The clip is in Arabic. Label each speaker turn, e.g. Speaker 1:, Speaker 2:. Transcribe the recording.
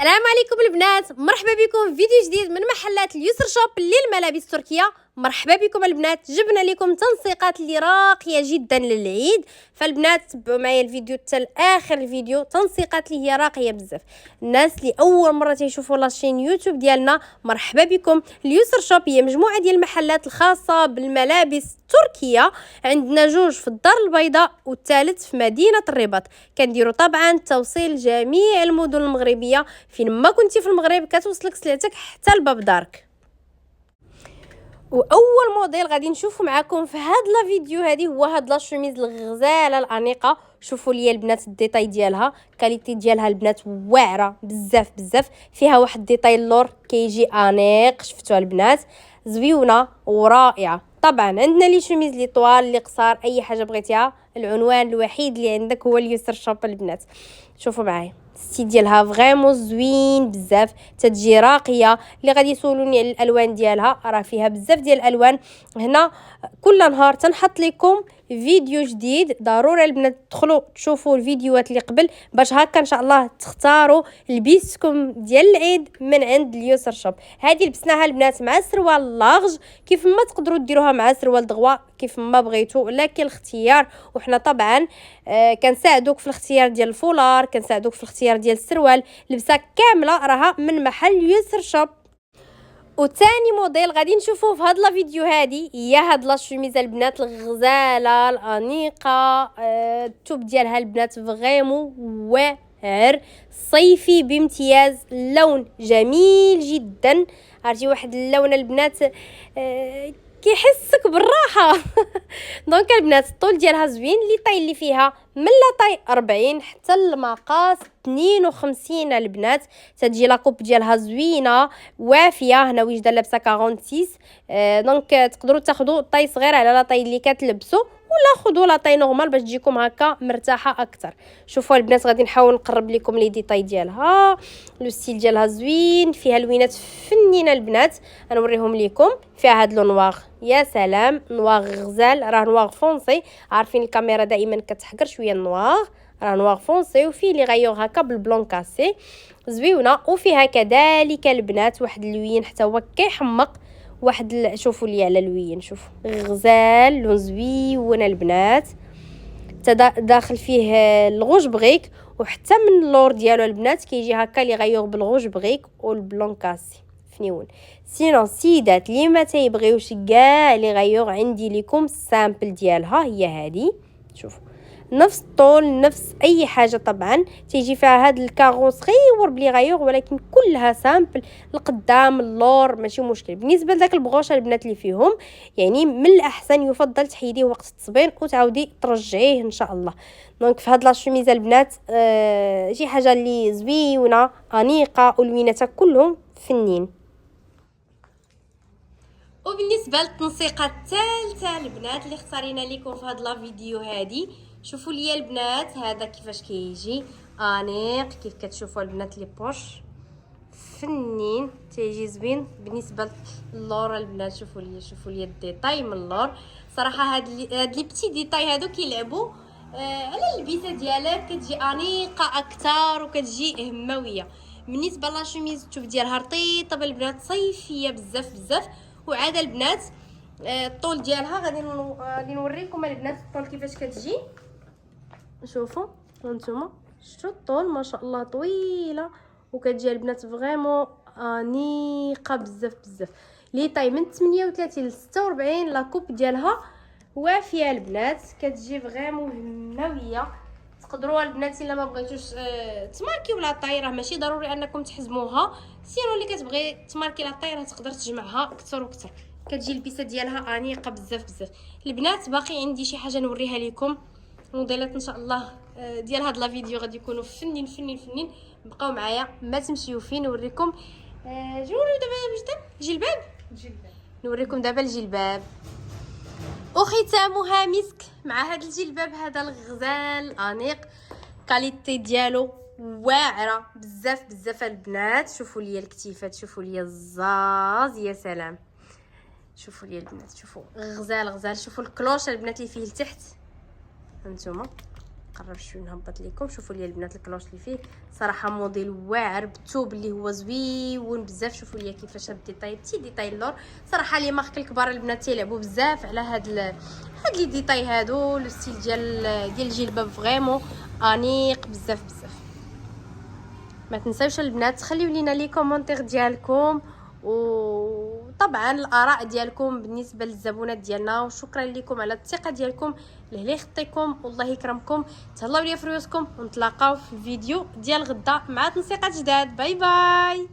Speaker 1: السلام عليكم البنات، مرحبا بكم في فيديو جديد من محلات اليسر شوب للملابس التركيه. مرحبا بكم البنات، جبنا لكم تنسيقات اللي راقيه جدا للعيد. فالبنات تبعوا معايا الفيديو حتى لاخر الفيديو، تنسيقات اللي هي راقيه بزاف. الناس اللي اول مره تيشوفوا لاشين يوتيوب ديالنا مرحبا بكم. اليسر شوب هي مجموعه ديال المحلات الخاصه بالملابس التركيه، عندنا جوج في الدار البيضاء والثالث في مدينه الرباط. كنديروا طبعا توصيل جميع المدن المغربيه، فين ما كنتي في المغرب كتوصلك سلعتك حتى لباب دارك. واول موديل غادي نشوفوا معكم في هاد لا فيديو هذه هو هاد لا شوميز الغزاله الانيقه. شوفوا ليا البنات الديتاي ديالها، كاليتي ديالها البنات واعره بزاف بزاف، فيها واحد ديتاي اللور كيجي انيق. شفتوها البنات زويونه ورائعه. طبعا عندنا لي شوميز لي طوال لي قصار، اي حاجه بغيتيها. العنوان الوحيد اللي عندك هو اليسر شوب البنات. شوفوا معايا الستيل ديالها فريمون زوين بزاف، تتجي راقيه. اللي غادي يسولوني على الالوان ديالها، راه فيها بزاف ديال الالوان. هنا كل نهار تنحط لكم فيديو جديد، ضروري البنات تدخلوا تشوفوا الفيديوهات اللي قبل باش هكا ان شاء الله تختاروا لبيسكم ديال العيد من عند اليسر شوب. هذه لبسناها البنات مع سروال لارج، كيف ما تقدروا ديروها مع سروال دغوا كيف ما بغيتوا، لكن الاختيار. وحنا طبعا كنساعدوك في الاختيار ديال الفولار، كنساعدوك في الاختيار ديال السروال. لبسه كامله راها من محل يسر شوب. وثاني موديل غادي نشوفوه في هاد لا فيديو هادي هي هاد لا شوميزه البنات الغزاله الانيقه. التوب ديالها البنات فريمون واعر صيفي بامتياز، اللون جميل جدا. عرفتي واحد اللون البنات كيحسك بالراحه. دونك البنات الطول ديالها زوين، لي طاي اللي فيها من لا طاي 40 حتى المقاس 52 البنات. تجي لاكوب ديالها زوينه وافيه. هنا وجده لابسه 46. دونك تقدروا تاخذوا طاي صغير على لا طاي اللي كتلبسوا، ولا خذوا لا طاي نورمال باش تجيكم هكا مرتاحه اكثر. شوفوا البنات غادي نحاول نقرب لكم لي ديتاي ديالها. لو ستيل ديالها زوين، فيها لوينات فنينه البنات. غنوريهم لكم. فيها هاد لو نواغ، يا سلام، نواغ غزال، راه نواغ فونسي. عارفين الكاميرا دائما كتحقر شويه النواغ، راه نواغ فونسي. وفيه لي غيور هكا بالبلون كاسي زويونه. وفيها كذلك البنات واحد اللوين حتى هو كيحمق. واحد شوفوا لي على اللوين، شوفوا غزال لون زويون البنات. داخل فيه الغوج بغيك، وحتى من اللور ديالو البنات كيجي هكا لي غيور بالغوج بغيك والبلون كاسي فنيون. سينو سيدات اللي ما تيبغيوش كاع لي غيور، عندي لكم السامبل ديالها هي هذه. شوفوا نفس الطول نفس اي حاجه. طبعا تيجي فيها هاد الكاغو صغيور بلي غيور، ولكن كلها سامبل القدام اللور ماشي مشكل. بالنسبه لذاك البغوشه البنات اللي فيهم، يعني من الاحسن يفضل تحيديه وقت التصبين وتعاودي ترجعيه ان شاء الله. دونك في هاد لا شوميزه البنات شي حاجه اللي زويونه انيقه، ولويناتها كلهم فنين. وبالنسبه للتنسيقه الثالثه البنات اللي اختارينا لكم في هاد لا فيديو هادي، شوفوا ليا البنات هذا كيفاش كيجي انيق. كيف كتشوفوا البنات لي بوش فنين، تيجي زوين. بالنسبه للور البنات شوفوا ليا الديتاي من اللور. صراحه هاد لي بتي ديتاي هادو كيلعبوا على اللبسه ديالك، كتجي انيقه اكثر وكتجي همويه. بالنسبه لا شوميز التوب ديالها رطيطه البنات، صيفيه بزاف بزاف. وعاد البنات الطول ديالها غادي نوريكم البنات الطول كيفاش كتجي. شوفوا هانتوما، شفتوا الطول ما شاء الله طويله، وكتجي البنات فريمون انيقه بزاف بزاف. لي طاي من 38 ل 46 لا كوب ديالها وافيه البنات، كتجي فريمون هماويه. تقدروا البنات الا ما بغيتوش تماركيو لا طاي، راه ماشي ضروري انكم تحزموها. سيرو اللي كتبغي تماركي لا طاي راه تقدر تجمعها اكثر وكثر. كتجي البيسه ديالها انيقه بزاف بزاف. البنات باقي عندي شي حاجه نوريها لكم، موديلات ان شاء الله ديال هاد لا فيديو غادي يكونوا فنين فنين فنين. بقاو معايا ما تمشيو فين. نوريكم جولوا دابا وجدان جلباب. نوريكم دابا الجلباب وختامها مسك مع هذا الجلباب هذا الغزال انيق. كاليتي ديالو واعره بزاف بزاف البنات. شوفوا لي الكتيفات، شوفوا لي الزاز، يا سلام. شوفوا لي البنات، شوفوا غزال غزال. شوفوا الكلوش البنات اللي فيه لتحت هانتوما نقرب شويه نهبط لكم. شوفوا لي البنات الكلوش اللي فيه صراحه موديل واعر بالثوب اللي هو زويون بزاف. شوفوا لي كيفاش هاد ديتاي اللور صراحه لي مارك الكبار البنات تيلعبوا بزاف على هاد لي ديتاي هادو. لو ستيل ديال الجلباب فريمون انيق بزاف. ما تنساوش البنات خليو لينا لي كومونتير ديالكم، وطبعا الاراء ديالكم بالنسبه للزبونات ديالنا. وشكرا لكم على الثقه ديالكم. لهلا يخطيكم والله يكرمكم. تهلاو ليا في ريوسكم، ونتلاقاو في الفيديو ديال غدا مع تنسيقات جداد. باي باي.